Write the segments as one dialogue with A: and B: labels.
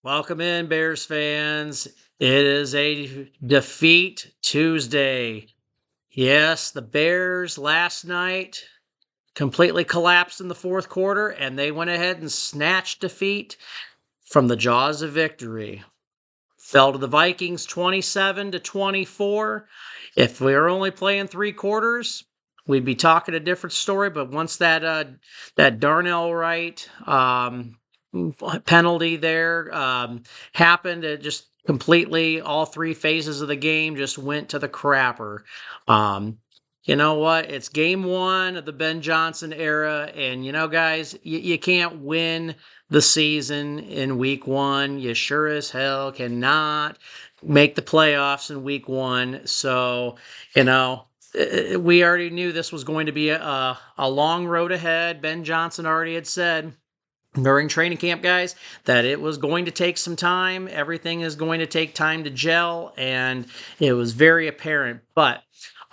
A: Welcome in, Bears fans. It is a defeat Tuesday. Yes, the Bears last night completely collapsed in the fourth quarter, and they went ahead and snatched defeat from the jaws of victory. Fell to the Vikings 27-24. If we were only playing three quarters, we'd be talking a different story. But once that Darnell Wright penalty there happened, it just completely all three phases of the game just went to the crapper. Um, you know what? It's game one of the Ben Johnson era, and guys, you can't win the season in week one. You sure as hell cannot make the playoffs in week one. So, we already knew this was going to be a long road ahead. Ben Johnson already had said during training camp, guys, that it was going to take some time. Everything is going to take time to gel, and it was very apparent. But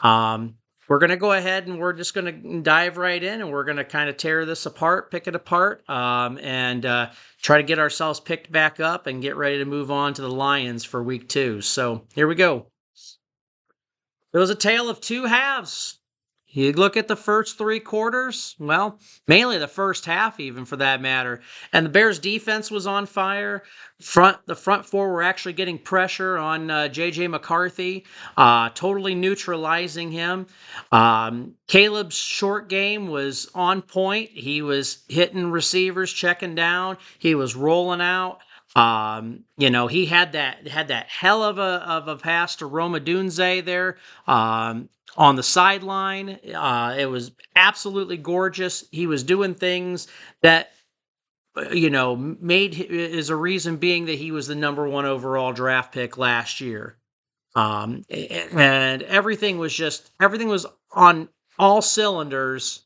A: we're going to go ahead and we're just going to dive right in, and we're going to kind of tear this apart, pick it apart, and try to get ourselves picked back up and get ready to move on to the Lions for week two. So here we go. It was a tale of two halves. You look at the first three quarters, well, mainly the first half, even for that matter. And the Bears' defense was on fire. The front four were actually getting pressure on J.J. McCarthy, totally neutralizing him. Caleb's short game was on point. He was hitting receivers, checking down. He was rolling out. He had that hell of a pass to Roma Dunze there. On the sideline. It was absolutely gorgeous. He was doing things that, made is a reason being that he was the number one overall draft pick last year. And everything was on all cylinders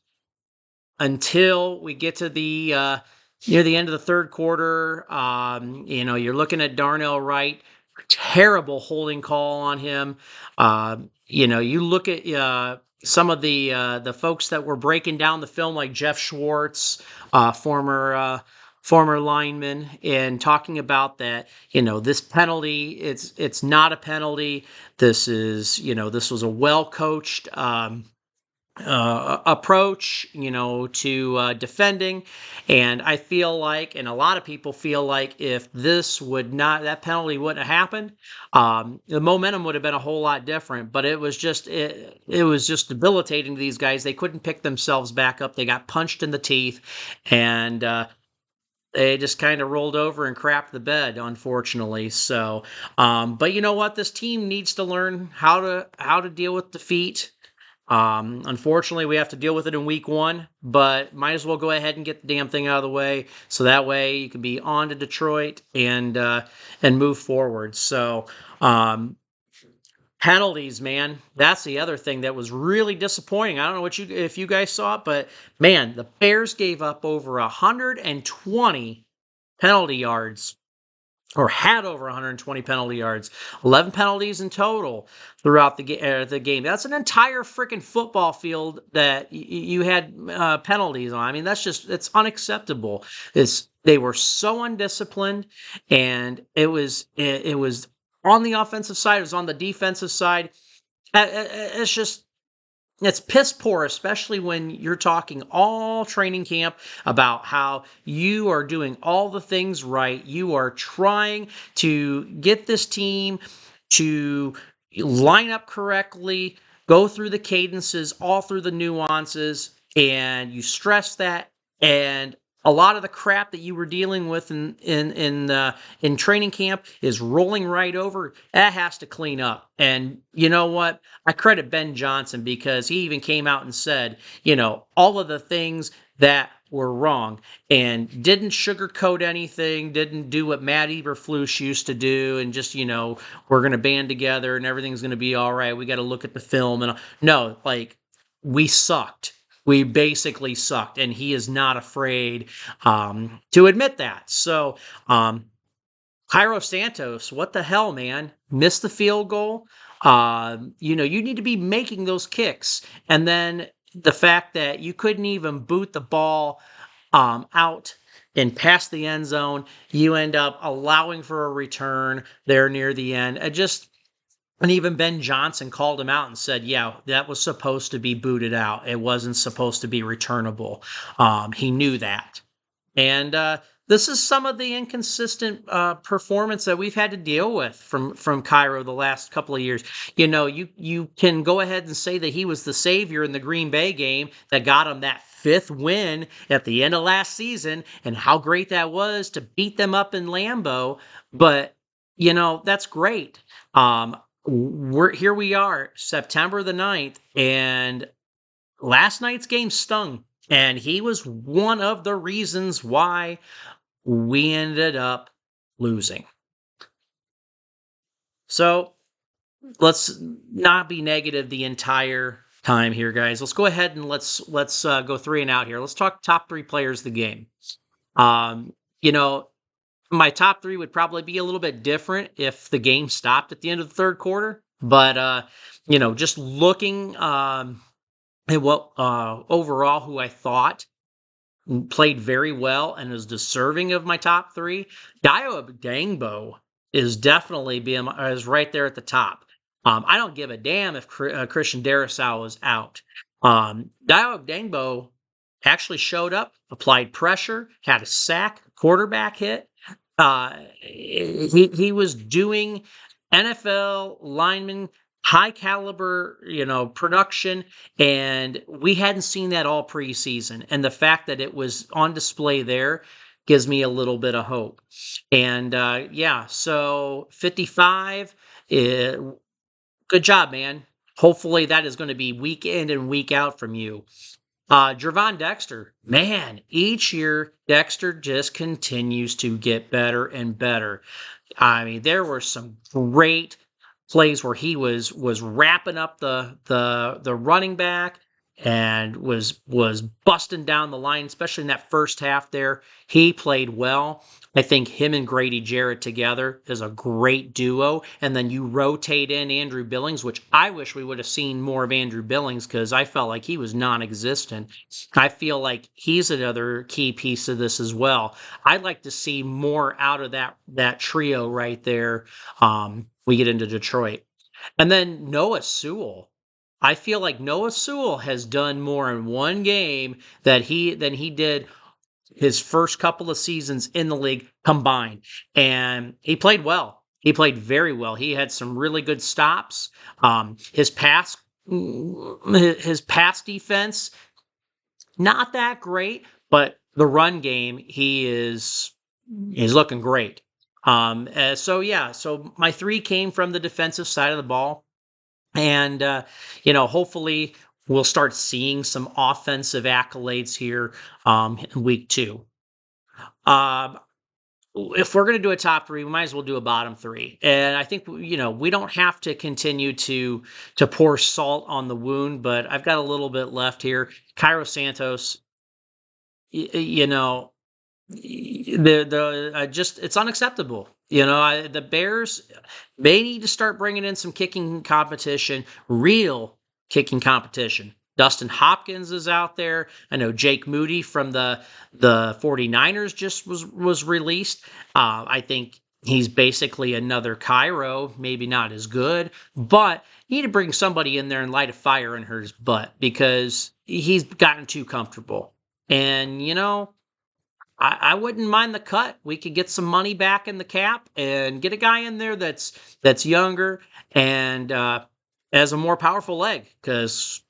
A: until we get to the near the end of the third quarter. You're looking at Darnell Wright, terrible holding call on him. You look at some of the folks that were breaking down the film, like Jeff Schwartz, former lineman, and talking about that. This penalty, it's not a penalty. This was a well coached approach, to defending. And I feel like, and a lot of people feel like, if that penalty wouldn't have happened, the momentum would have been a whole lot different. But it was just debilitating to these guys. They couldn't pick themselves back up. They got punched in the teeth, and they just kind of rolled over and crapped the bed, unfortunately. So, but you know what? This team needs to learn how to deal with defeat. Unfortunately, we have to deal with it in week one, but might as well go ahead and get the damn thing out of the way, so that way you can be on to Detroit and move forward. So, penalties, man, that's the other thing that was really disappointing. I don't know if you guys saw it, but man, the Bears gave up over 120 penalty yards, or had over 120 penalty yards, 11 penalties in total throughout the game. That's an entire freaking football field that you had penalties on. I mean, it's unacceptable. They were so undisciplined, and it was on the offensive side, it was on the defensive side. It's piss poor, especially when you're talking all training camp about how you are doing all the things right. You are trying to get this team to line up correctly, go through the cadences, all through the nuances, and you stress that. And a lot of the crap that you were dealing with in training camp is rolling right over. That has to clean up. And you know what? I credit Ben Johnson, because he even came out and said, all of the things that were wrong, and didn't sugarcoat anything, didn't do what Matt Eberflus used to do, and just, we're going to band together and everything's going to be all right. We got to look at the film. And no, like, we sucked. We basically sucked, and he is not afraid to admit that. So, Cairo Santos, what the hell, man? Missed the field goal. You need to be making those kicks. And then the fact that you couldn't even boot the ball out and past the end zone. You end up allowing for a return there near the end. And even Ben Johnson called him out and said, yeah, that was supposed to be booted out. It wasn't supposed to be returnable. He knew that. And this is some of the inconsistent performance that we've had to deal with from Cairo the last couple of years. You can go ahead and say that he was the savior in the Green Bay game that got him that fifth win at the end of last season, and how great that was to beat them up in Lambeau. But that's great. We are September the 9th, and last night's game stung. And he was one of the reasons why we ended up losing. So let's not be negative the entire time here, guys. Let's go ahead and let's go 3 and out here. Let's talk top 3 players of the game. My top 3 would probably be a little bit different if the game stopped at the end of the third quarter. But just looking at what overall who I thought played very well and is deserving of my top 3. Dio Dangbo is definitely is right there at the top. I don't give a damn if Christian Darrisaw is out. Dio Dangbo actually showed up, applied pressure, had a sack, quarterback hit. He was doing NFL lineman high caliber, production, and we hadn't seen that all preseason. And the fact that it was on display there gives me a little bit of hope. And so 55, good job, man. Hopefully that is going to be week in and week out from you. Gervon Dexter, man, each year Dexter just continues to get better and better. I mean, there were some great plays where he was wrapping up the running back and was busting down the line, especially in that first half there. He played well. I think him and Grady Jarrett together is a great duo. And then you rotate in Andrew Billings, which I wish we would have seen more of Andrew Billings because I felt like he was non-existent. I feel like he's another key piece of this as well. I'd like to see more out of that trio right there. We get into Detroit. And then Noah Sewell. I feel like Noah Sewell has done more in one game than he did his first couple of seasons in the league combined. And he played well. He played very well. He had some really good stops. His pass defense, not that great, but the run game, he's looking great. So my 3 came from the defensive side of the ball. And, hopefully we'll start seeing some offensive accolades here in week 2. If we're going to do a top 3, we might as well do a bottom 3. And I think, we don't have to continue to pour salt on the wound, but I've got a little bit left here. Cairo Santos, it's unacceptable. The Bears may need to start bringing in some kicking competition, real kicking competition. Dustin Hopkins is out there. I know Jake Moody from the 49ers just was released. I think he's basically another Cairo, maybe not as good, but you need to bring somebody in there and light a fire in his butt because he's gotten too comfortable. And, I wouldn't mind the cut. We could get some money back in the cap and get a guy in there that's younger and has a more powerful leg because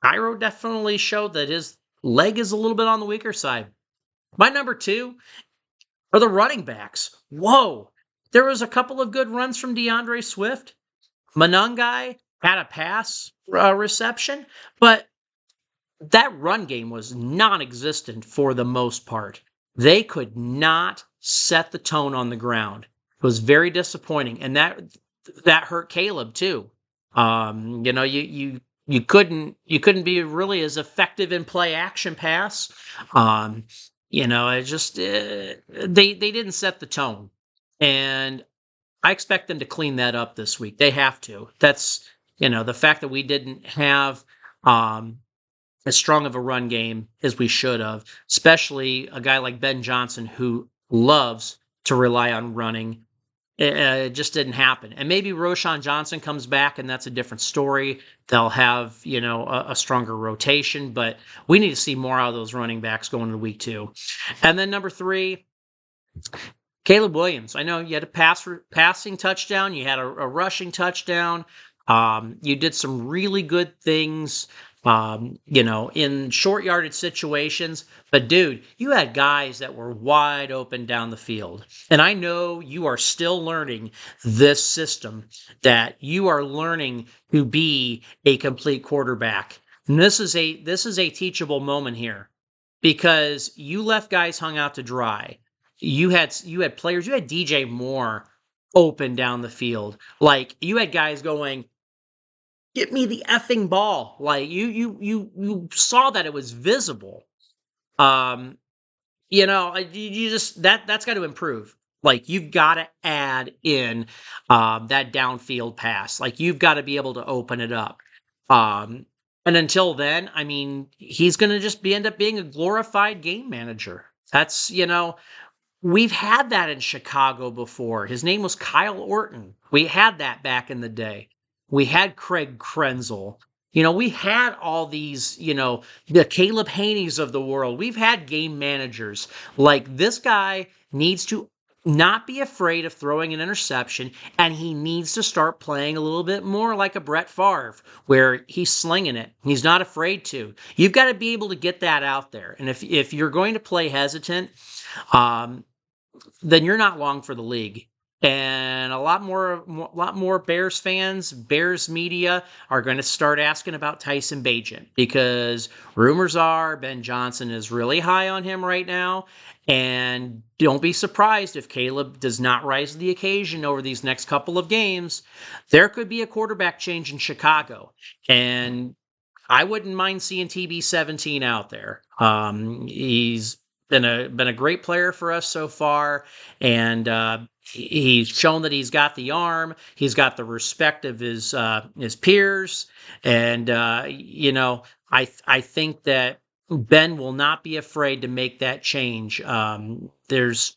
A: Cairo definitely showed that his leg is a little bit on the weaker side. My number 2 are the running backs. Whoa. There was a couple of good runs from DeAndre Swift. Monangai had a pass reception, but that run game was non-existent for the most part. They could not set the tone on the ground. It was very disappointing, and that hurt Caleb too. You couldn't be really as effective in play action pass. It just they didn't set the tone, and I expect them to clean that up this week. They have to. That's the fact that we didn't have as strong of a run game as we should have, especially a guy like Ben Johnson who loves to rely on running. It just didn't happen. And maybe Roshan Johnson comes back and that's a different story. They'll have, a stronger rotation, but we need to see more out of those running backs going into week 2. And then number 3, Caleb Williams. I know you had a passing touchdown. You had a rushing touchdown. You did some really good things, in short yardage situations. But dude, you had guys that were wide open down the field. And I know you are still learning this system, that you are learning to be a complete quarterback. And this is a teachable moment here, because you left guys hung out to dry. You had players, you had DJ Moore open down the field. Like, you had guys going, "Get me the effing ball." Like, you saw that it was visible. You just that's got to improve. Like, you've got to add in that downfield pass. Like, you've got to be able to open it up. And until then, I mean, he's going to just end up being a glorified game manager. That's, we've had that in Chicago before. His name was Kyle Orton. We had that back in the day. We had Craig Krenzel. We had all these, the Caleb Haneys of the world. We've had game managers. Like, this guy needs to not be afraid of throwing an interception, and he needs to start playing a little bit more like a Brett Favre, where he's slinging it. He's not afraid to. You've got to be able to get that out there. And if you're going to play hesitant, then you're not long for the league. And a lot more Bears fans, Bears media are going to start asking about Tyson Bagent, because rumors are Ben Johnson is really high on him right now. And don't be surprised if Caleb does not rise to the occasion over these next couple of games. There could be a quarterback change in Chicago. And I wouldn't mind seeing TB17 out there. He's been a great player for us so far, and he's shown that he's got the arm, he's got the respect of his peers, and I think that Ben will not be afraid to make that change. There's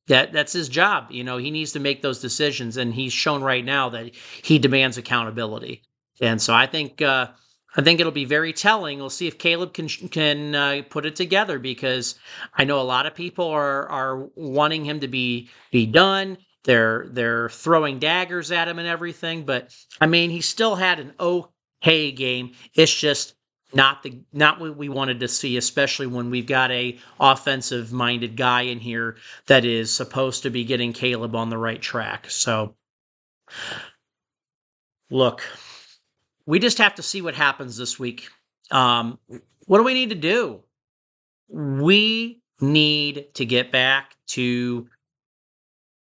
A: that's his job. He needs to make those decisions, and he's shown right now that he demands accountability. And so I think it'll be very telling. We'll see if Caleb can put it together, because I know a lot of people are wanting him to be done. They're throwing daggers at him and everything, but I mean, he still had an okay game. It's just not what we wanted to see, especially when we've got a offensive minded guy in here that is supposed to be getting Caleb on the right track. So, look, we just have to see what happens this week. What do we need to do? We need to get back to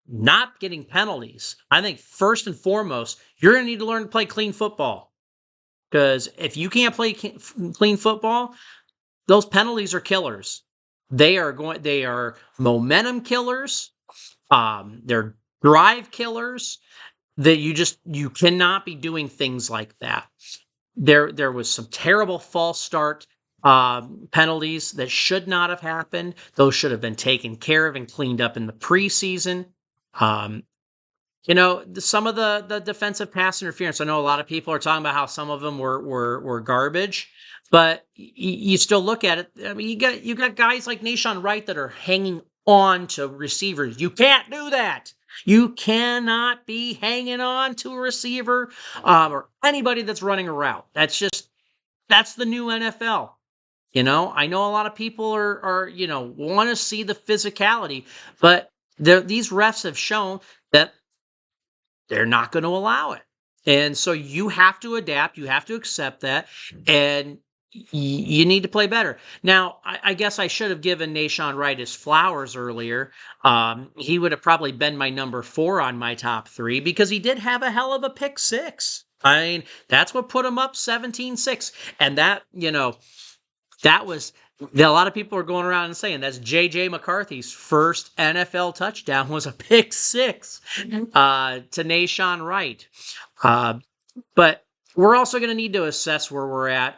A: not getting penalties. I think first and foremost, you're going to need to learn to play clean football. Because if you can't play clean football, those penalties are killers. They are momentum killers. They're drive killers. That you cannot be doing things like that. There was some terrible false start penalties that should not have happened. Those should have been taken care of and cleaned up in the preseason. Some of the defensive pass interference, I know a lot of people are talking about how some of them were garbage, but you still look at it. I mean, you got guys like Nahshon Wright that are hanging on to receivers. You can't do that. You cannot be hanging on to a receiver or anybody that's running a route. That's the new NFL. I know a lot of people are want to see the physicality, but these refs have shown that they're not going to allow it. And so you have to adapt. You have to accept that. And you need to play better. Now, I guess I should have given Nahshon Wright his flowers earlier. He would have probably been my number 4 on my top 3, because he did have a hell of a pick 6. I mean, that's what put him up 17-6. And that was... A lot of people are going around and saying that's J.J. McCarthy's first NFL touchdown was a pick 6 to Nahshon Wright. But we're also going to need to assess where we're at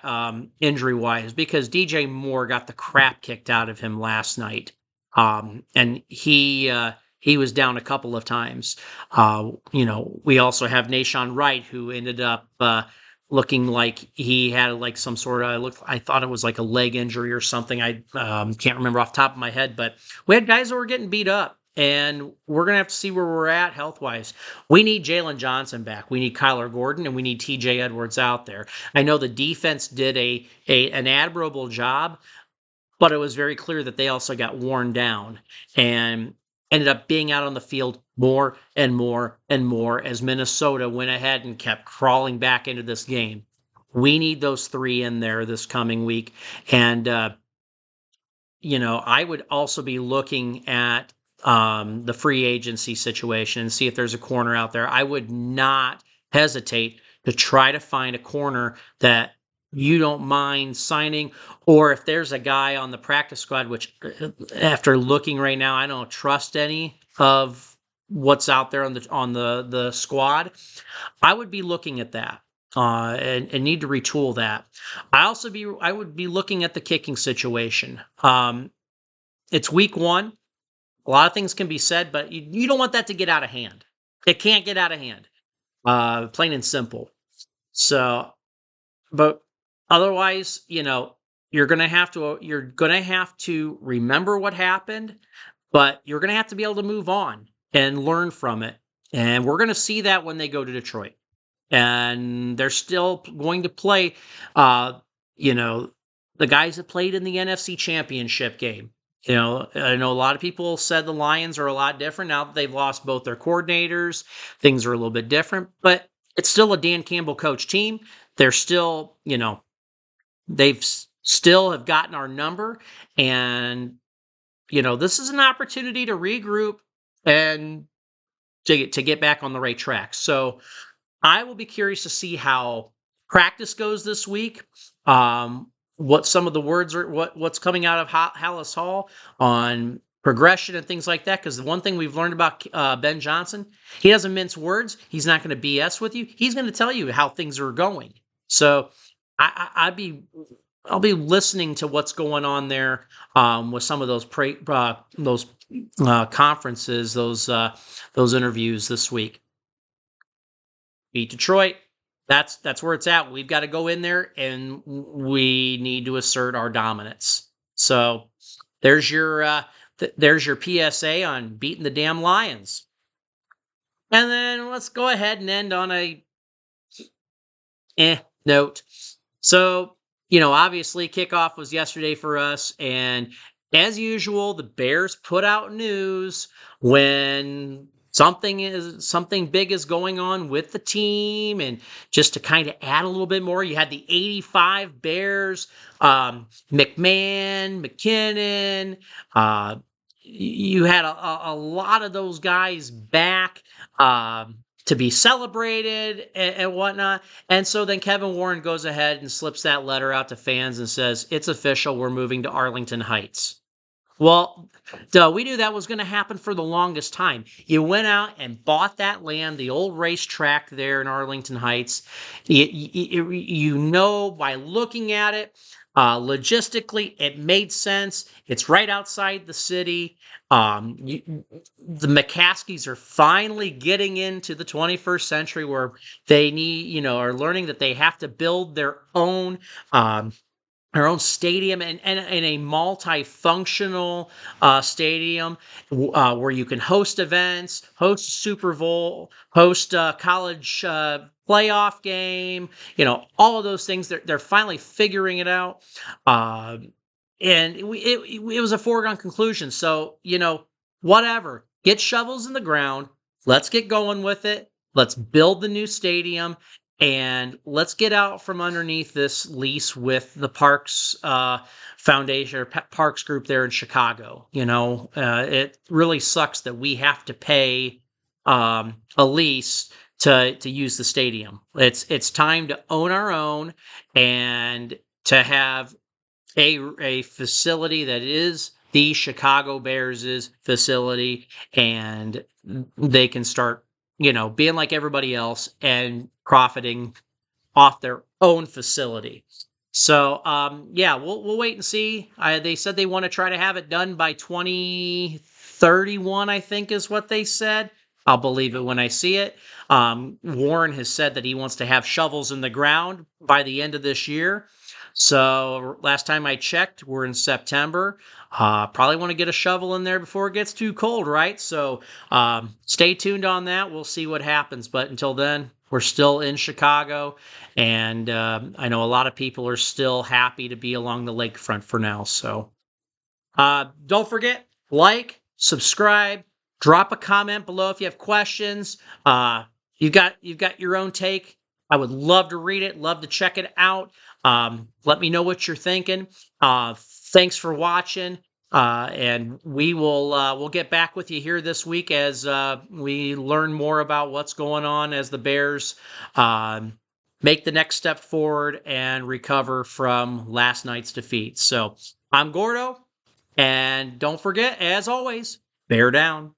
A: injury wise because DJ Moore got the crap kicked out of him last night, and he was down a couple of times. We also have Nashawn Wright who ended up looking like he had like some sort of I thought it was like a leg injury or something. I can't remember off the top of my head, but we had guys that were getting beat up. And we're going to have to see where we're at health-wise. We need Jalen Johnson back. We need Kyler Gordon, and we need TJ Edwards out there. I know the defense did an admirable job, but it was very clear that they also got worn down and ended up being out on the field more and more and more as Minnesota went ahead and kept crawling back into this game. We need those three in there this coming week. And, I would also be looking at the free agency situation and see if there's a corner out there. I would not hesitate to try to find a corner that you don't mind signing, or if there's a guy on the practice squad, which after looking right now, I don't trust any of what's out there on the squad. I would be looking at that. And need to retool that. I would be looking at the kicking situation. It's week 1. A lot of things can be said, but you don't want that to get out of hand. It can't get out of hand. Plain and simple. So, but otherwise, you're gonna have to remember what happened, but you're gonna have to be able to move on and learn from it. And we're gonna see that when they go to Detroit. And they're still going to play, the guys that played in the NFC Championship game. I know a lot of people said the Lions are a lot different now that they've lost both their coordinators. Things are a little bit different, but it's still a Dan Campbell coach team. They're still, they've still have gotten our number, and this is an opportunity to regroup and to get back on the right track. So I will be curious to see how practice goes this week. What some of the words are, what's coming out of Hallis Hall on progression and things like that. Because the one thing we've learned about Ben Johnson, he doesn't mince words. He's not going to BS with you. He's going to tell you how things are going. So I'll be listening to what's going on there with some of those conferences, those interviews this week. Beat Detroit. That's where it's at. We've got to go in there and we need to assert our dominance. So there's your PSA on beating the damn Lions. And then let's go ahead and end on a note. So, obviously kickoff was yesterday for us, and as usual, the Bears put out news when something big is going on with the team, and just to kind of add a little bit more, you had the 85 Bears, McMahon, McKinnon, you had a lot of those guys back to be celebrated and whatnot. And so then Kevin Warren goes ahead and slips that letter out to fans and says, it's official, we're moving to Arlington Heights. Well, we knew that was going to happen for the longest time. You went out and bought that land, the old racetrack there in Arlington Heights. You know by looking at it, logistically, it made sense. It's right outside the city. The McCaskies are finally getting into the 21st century where they are learning that they have to build their own stadium and a multifunctional stadium where you can host events, host Super Bowl, host a college playoff game, all of those things. They're finally figuring it out. And it was a foregone conclusion. So, whatever. Get shovels in the ground. Let's get going with it. Let's build the new stadium. And let's get out from underneath this lease with the Parks Foundation or Parks Group there in Chicago. It really sucks that we have to pay a lease to use the stadium. It's time to own our own and to have a facility that is the Chicago Bears' facility, and they can start being like everybody else and profiting off their own facility. So, yeah, we'll wait and see. They said they want to try to have it done by 2031, I think is what they said. I'll believe it when I see it. Warren has said that he wants to have shovels in the ground by the end of this year. So last time I checked, we're in September. Probably want to get a shovel in there before it gets too cold, right? So stay tuned on that. We'll see what happens. But until then, we're still in Chicago. And I know a lot of people are still happy to be along the lakefront for now. So don't forget, like, subscribe, drop a comment below if you have questions. You've got your own take. I would love to read it, love to check it out. Let me know what you're thinking. Thanks for watching. And we'll get back with you here this week as we learn more about what's going on as the Bears make the next step forward and recover from last night's defeat. So I'm Gordo. And don't forget, as always, bear down.